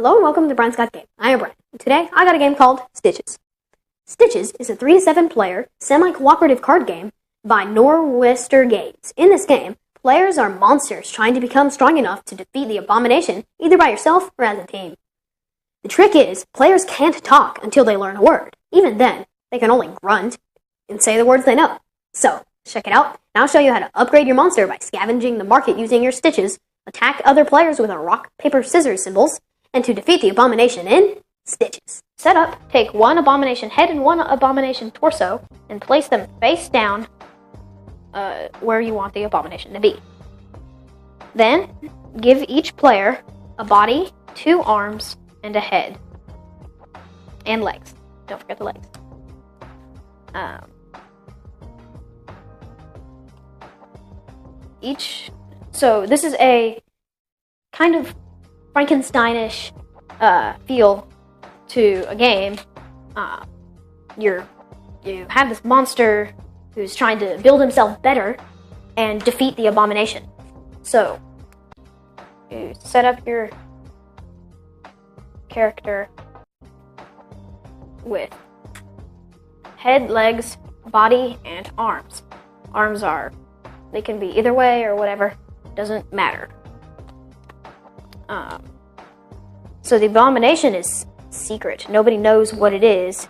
Hello and welcome to Brian's Got Game. I am Brian, and today I got a game called Stitches. Stitches is a 3 to 7 player, semi-cooperative card game by Norwester Games. In this game, players are monsters trying to become strong enough to defeat the Abomination, either by yourself or as a team. The trick is, players can't talk until they learn a word. Even then, they can only grunt and say the words they know. So, check it out, and I'll show you how to upgrade your monster by scavenging the market using your Stitches, attack other players with a rock, paper, scissors symbols, and to defeat the Abomination in Stitches. Setup: take one Abomination head and one Abomination torso and place them face down where you want the Abomination to be. Then, give each player a body, 2 arms, and a head. And legs. Don't forget the legs. So this is a kind of Frankensteinish feel to a game. You have this monster who's trying to build himself better and defeat the Abomination. So you set up your character with head, legs, body, and arms. Arms they can be either way or whatever, doesn't matter. So the Abomination is secret. Nobody knows what it is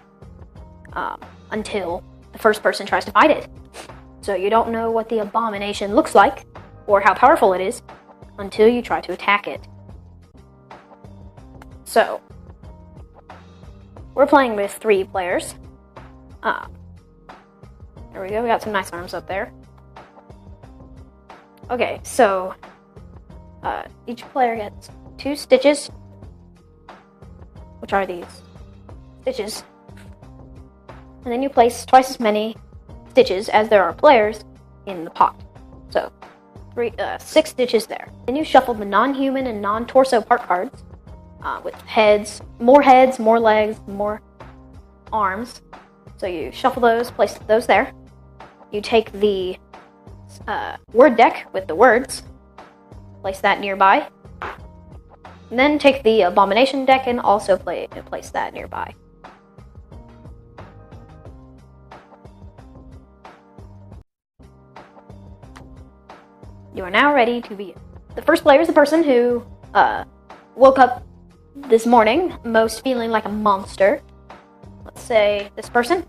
until the first person tries to fight it. So you don't know what the Abomination looks like or how powerful it is until you try to attack it. So we're playing with 3 players. There we go, we got some nice arms up there. Okay, so each player gets 2 stitches, which are these stitches, and then you place twice as many stitches as there are players in the pot. So 6 stitches there. Then you shuffle the non-human and non-torso part cards with heads, more legs, more arms. So you shuffle those, place those there. You take the word deck with the words, place that nearby, and then take the Abomination deck and also place that nearby. You are now ready to begin. The first player is the person who woke up this morning, most feeling like a monster. Let's say this person.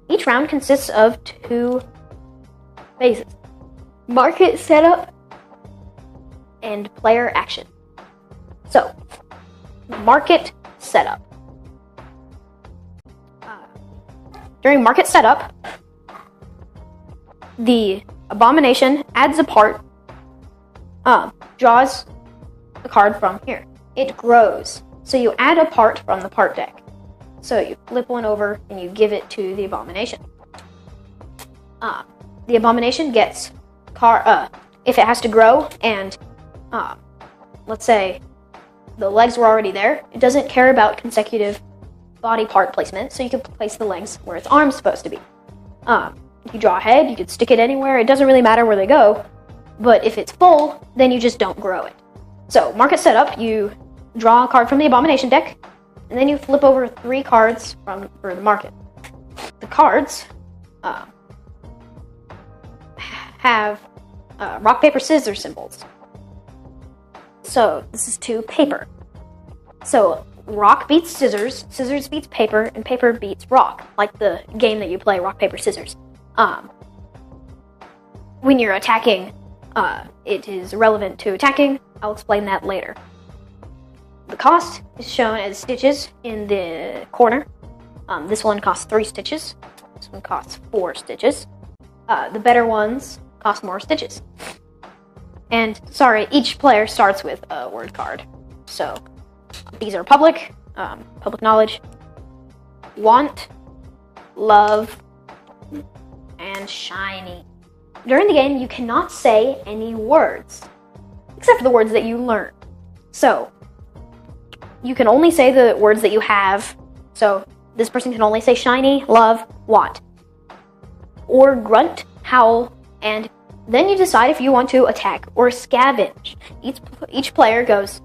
Each round consists of 2 phases: market setup and player action. So, market setup. During market setup, the Abomination adds a part, draws a card from here. It grows. So you add a part from the part deck. So you flip one over and you give it to the Abomination. The Abomination gets if it has to grow and let's say the legs were already there, it doesn't care about consecutive body part placement, so you can place the legs where its arm's supposed to be. If you draw a head, you could stick it anywhere. It doesn't really matter where they go, but if it's full, then you just don't grow it. So market setup, you draw a card from the Abomination deck, and then you flip over 3 cards for the market. The cards have rock, paper, scissors symbols. So this is to paper. So rock beats scissors, scissors beats paper, and paper beats rock, like the game that you play, rock, paper, scissors. When you're attacking, it is relevant to attacking. I'll explain that later. The cost is shown as stitches in the corner. This one costs 3 stitches. This one costs 4 stitches. The better ones cost more stitches. And, sorry, each player starts with a word card. So, these are public knowledge, want, love, and shiny. During the game, you cannot say any words, except for the words that you learn. So, you can only say the words that you have. So, this person can only say shiny, love, want. Or grunt, howl, and Then you decide if you want to attack or scavenge. Each player goes.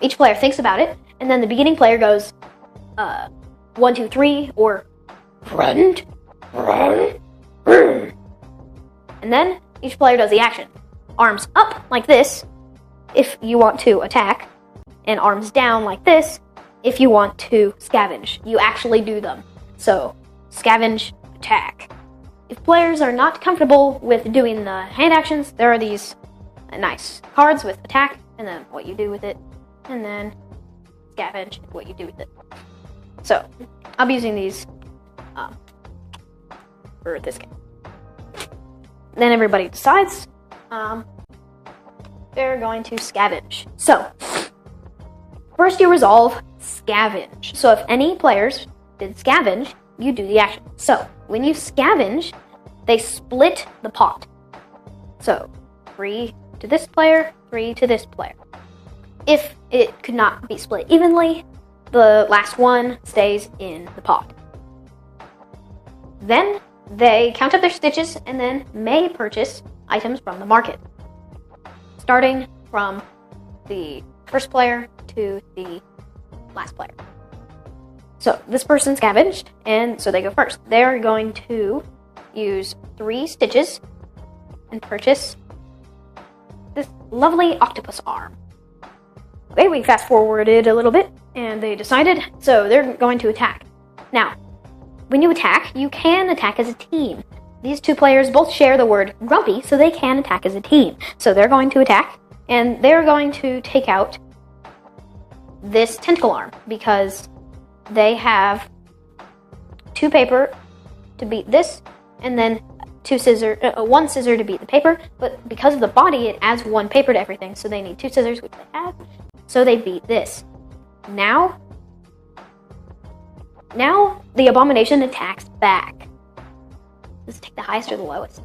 Each player thinks about it, and then the beginning player goes, 1, 2, 3, or run, run, run. And then each player does the action. Arms up like this if you want to attack, and arms down like this if you want to scavenge. You actually do them. So, scavenge, attack. If players are not comfortable with doing the hand actions, there are these nice cards with attack, and then what you do with it, and then scavenge, what you do with it. So, I'll be using these for this game. Then everybody decides they're going to scavenge. So, first you resolve scavenge. So if any players did scavenge, you do the action. So, when you scavenge, they split the pot. So, 3 to this player, 3 to this player. If it could not be split evenly, the last one stays in the pot. Then they count up their stitches and then may purchase items from the market, starting from the first player to the last player. So this person scavenged, and so they go first. They're going to use 3 stitches and purchase this lovely octopus arm. Okay, we fast forwarded a little bit, and they decided, so they're going to attack. Now, when you attack, you can attack as a team. These 2 players both share the word grumpy, so they can attack as a team. So they're going to attack, and they're going to take out this tentacle arm, because they have 2 paper to beat this, and then 1 scissor to beat the paper, but because of the body, it adds 1 paper to everything, so they need 2 scissors, which they have, so they beat this. Now the Abomination attacks back. Let's take the highest or the lowest.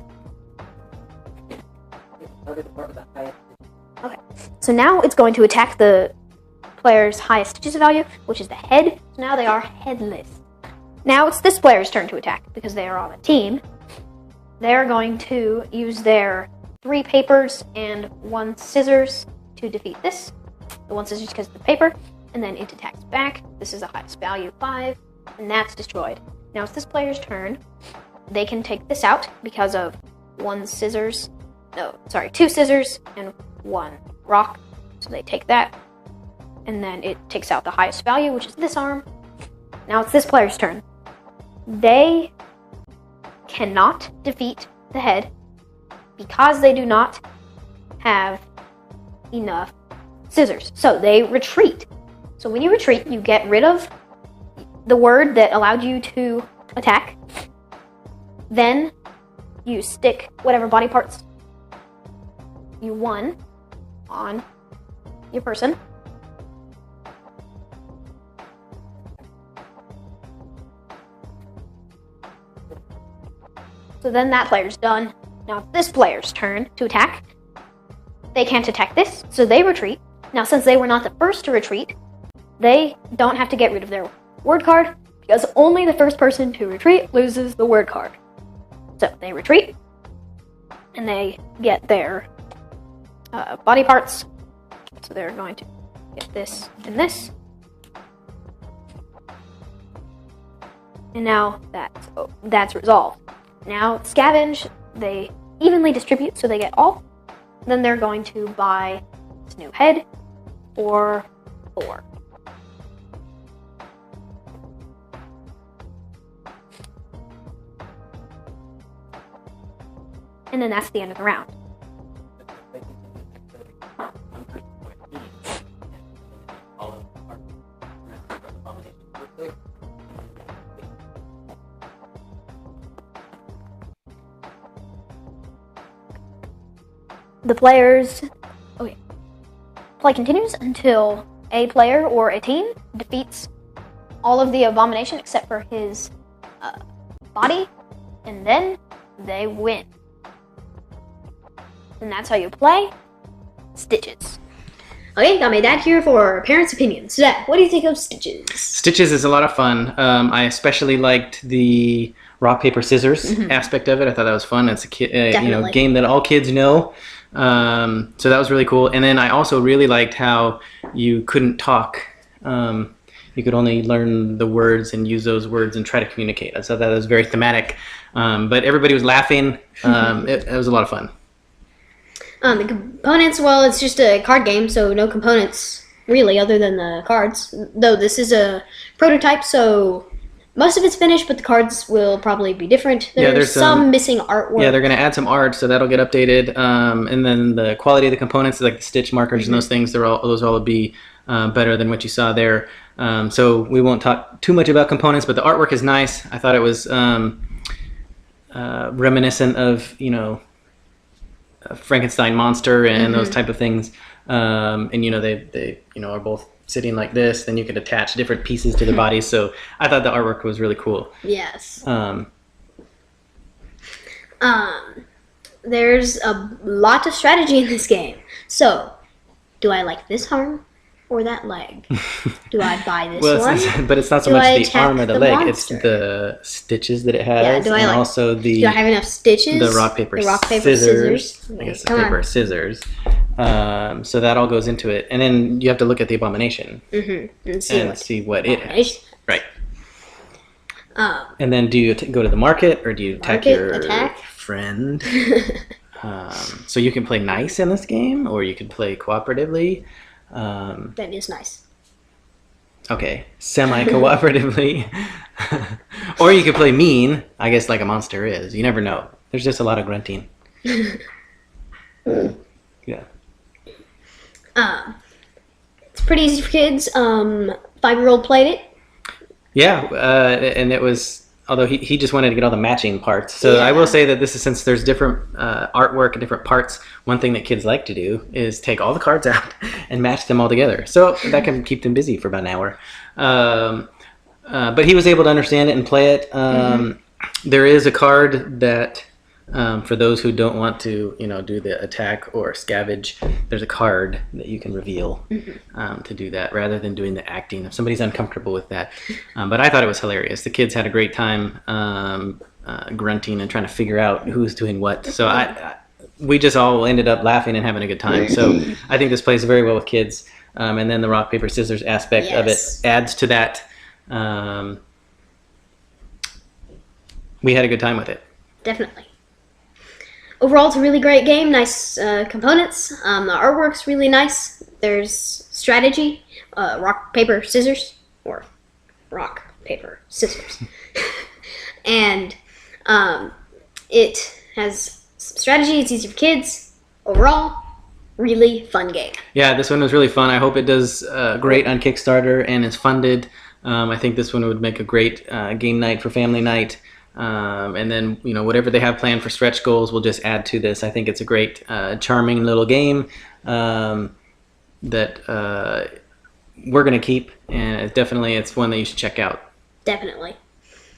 Okay, so now it's going to attack the player's highest stitches value, which is the head. So now they are headless. Now it's this player's turn to attack, because they are on a team. They're going to use their 3 papers and 1 scissors to defeat this. The 1 scissors because of the paper, and then it attacks back. This is the highest value, 5, and that's destroyed. Now it's this player's turn. They can take this out because of 2 scissors and 1 rock. So they take that, and then it takes out the highest value, which is this arm. Now it's this player's turn. They cannot defeat the head because they do not have enough scissors. So they retreat. So when you retreat, you get rid of the word that allowed you to attack. Then you stick whatever body parts you won on your person. So then that player's done. Now it's this player's turn to attack. They can't attack this, so they retreat. Now since they were not the first to retreat, they don't have to get rid of their word card, because only the first person to retreat loses the word card. So they retreat, and they get their body parts. So they're going to get this and this. And now that's resolved. Now scavenge, they evenly distribute, so they get all. Then they're going to buy this new head or 4. And then that's the end of the round. The players... Okay. Play continues until a player or a team defeats all of the Abomination except for his body, and then they win. And that's how you play Stitches. Okay, got my dad here for parents' opinions. So, Dad, what do you think of Stitches? Stitches is a lot of fun. I especially liked the rock paper scissors aspect of it. I thought that was fun. It's a game that all kids know. So that was really cool. And then I also really liked how you couldn't talk. You could only learn the words and use those words and try to communicate. I thought that was very thematic. But everybody was laughing. It was a lot of fun. The components, well, it's just a card game, so no components really other than the cards. Though this is a prototype, so most of it's finished, but the cards will probably be different. There's some missing artwork. Yeah, they're going to add some art, so that'll get updated. And then the quality of the components, like the stitch markers and those things, those all will be better than what you saw there. So we won't talk too much about components, but the artwork is nice. I thought it was reminiscent of, a Frankenstein monster and those type of things. And they are both sitting like this. Then you could attach different pieces to their bodies. So I thought the artwork was really cool. Yes. There's a lot of strategy in this game. So, do I like this arm or that leg? Do I buy this one? But it's not so much the arm or the leg. It's the stitches that it has. Yeah, also the. Do I have enough stitches? The rock paper scissors. I guess the paper scissors. So that all goes into it, and then you have to look at the Abomination and see what it has. Right. And then do you go to the market, or do you attack your friend? So you can play nice in this game, or you can play cooperatively. That is nice. Okay, semi-cooperatively. Or you could play mean, I guess, like a monster is. You never know. There's just a lot of grunting. Yeah. It's pretty easy for kids. 5-year-old played it. Yeah, and it was, although he just wanted to get all the matching parts. So I will say that this is, since there's different artwork and different parts, one thing that kids like to do is take all the cards out and match them all together. So that can keep them busy for about an hour. But he was able to understand it and play it. There is a card that, for those who don't want to, do the attack or scavenge, there's a card that you can reveal to do that rather than doing the acting if somebody's uncomfortable with that. But I thought it was hilarious. The kids had a great time grunting and trying to figure out who's doing what. So we just all ended up laughing and having a good time. So I think this plays very well with kids. And then the rock, paper, scissors aspect of it adds to that. We had a good time with it. Definitely. Overall, it's a really great game. Nice components. The artwork's really nice. There's strategy. Rock, paper, scissors. Or rock, paper, scissors. And it has strategy. It's easy for kids. Overall, really fun game. Yeah, this one was really fun. I hope it does great on Kickstarter and is funded. I think this one would make a great game night for family night. And then, whatever they have planned for stretch goals, we'll just add to this. I think it's a great, charming little game that we're going to keep. And it's one that you should check out. Definitely.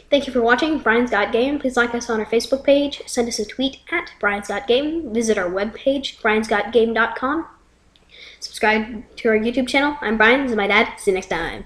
Thank you for watching Brian's Got Game. Please like us on our Facebook page. Send us a tweet at Brian's Got Game. Visit our webpage, briansgotgame.com. Subscribe to our YouTube channel. I'm Brian. This is my dad. See you next time.